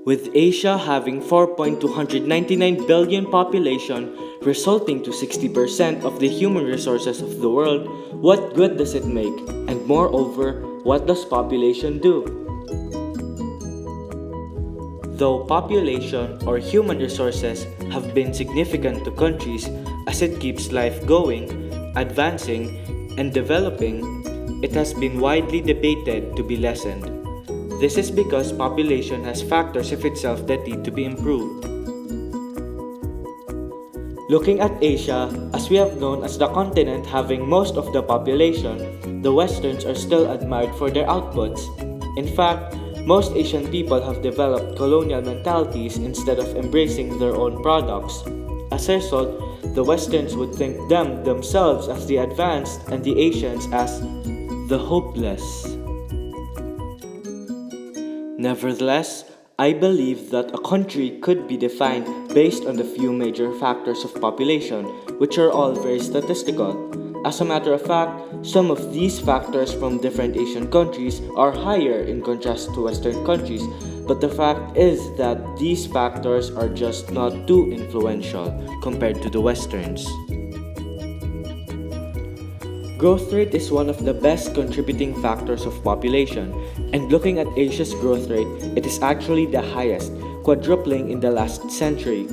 With Asia having 4.299 billion population, resulting to 60% of the human resources of the world, what good does it make? And moreover, what does population do? Though population or human resources have been significant to countries as it keeps life going, advancing, and developing, it has been widely debated to be lessened. This is because population has factors of itself that need to be improved. Looking at Asia, as we have known as the continent having most of the population, the Westerns are still admired for their outputs. In fact, most Asian people have developed colonial mentalities instead of embracing their own products. As a result, the Westerns would think themselves as the advanced and the Asians as the hopeless. Nevertheless, I believe that a country could be defined based on the few major factors of population, which are all very statistical. As a matter of fact, some of these factors from different Asian countries are higher in contrast to Western countries, but the fact is that these factors are just not too influential compared to the Westerns. Growth rate is one of the best contributing factors of population, and looking at Asia's growth rate, it is actually the highest, quadrupling in the last century.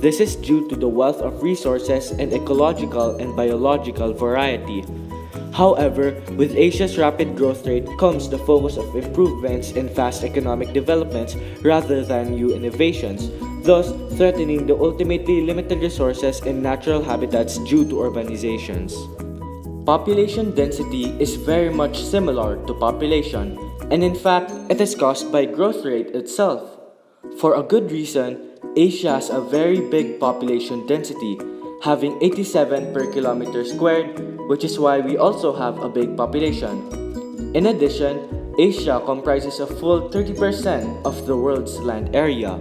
This is due to the wealth of resources and ecological and biological variety. However, with Asia's rapid growth rate comes the focus of improvements and fast economic developments rather than new innovations, thus threatening the ultimately limited resources and natural habitats due to urbanizations. Population density is very much similar to population, and in fact, it is caused by growth rate itself. For a good reason, Asia has a very big population density, having 87 per kilometer squared, which is why we also have a big population. In addition, Asia comprises a full 30% of the world's land area.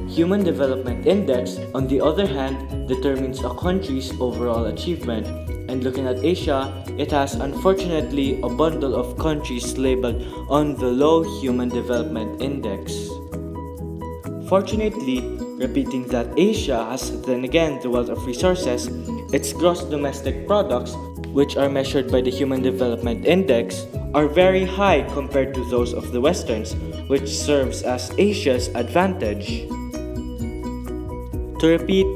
Human Development Index, on the other hand, determines a country's overall achievement. And looking at Asia, it has unfortunately a bundle of countries labeled on the low Human Development Index. Fortunately, repeating that Asia has then again the wealth of resources, its gross domestic products, which are measured by the Human Development Index, are very high compared to those of the Westerns, which serves as Asia's advantage. To repeat,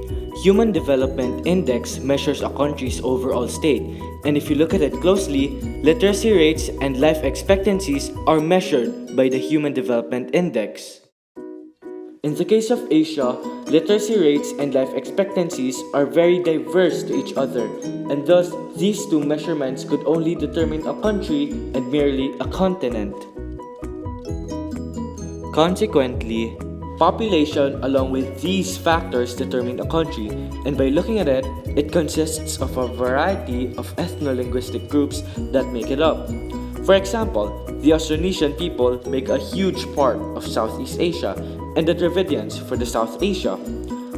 Human Development Index measures a country's overall state, and if you look at it closely, literacy rates and life expectancies are measured by the Human Development Index. In the case of Asia, literacy rates and life expectancies are very diverse to each other, and thus these two measurements could only determine a country and merely a continent. Consequently, population along with these factors determine a country, and by looking at it, it consists of a variety of ethno-linguistic groups that make it up. For example, the Austronesian people make a huge part of Southeast Asia, and the Dravidians for the South Asia.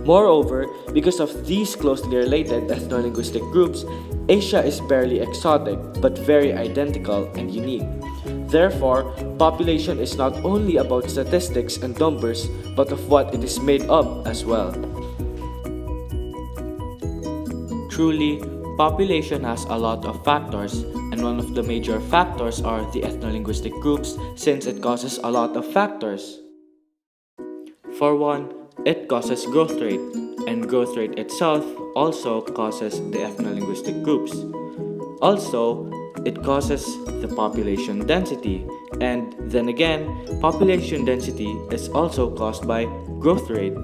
Moreover, because of these closely related ethno-linguistic groups, Asia is barely exotic but very identical and unique. Therefore, population is not only about statistics and numbers, but of what it is made up as well. Truly, population has a lot of factors, and one of the major factors are the ethno-linguistic groups, since it causes a lot of factors. For one, it causes growth rate, and growth rate itself also causes the ethno-linguistic groups. Also, it causes the population density, and then again, population density is also caused by growth rate.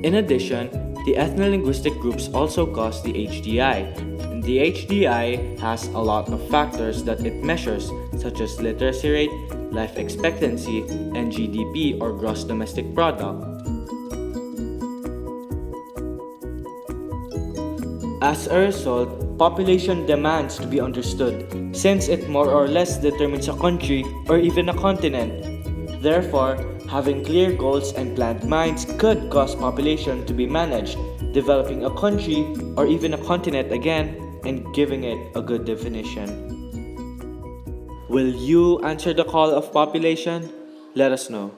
In addition, the ethno-linguistic groups also cause the HDI, and the HDI has a lot of factors that it measures, such as literacy rate, life expectancy, and GDP or gross domestic product. As a result, population demands to be understood, since it more or less determines a country or even a continent. Therefore, having clear goals and planned minds could cause population to be managed, developing a country or even a continent again, and giving it a good definition. Will you answer the call of population? Let us know.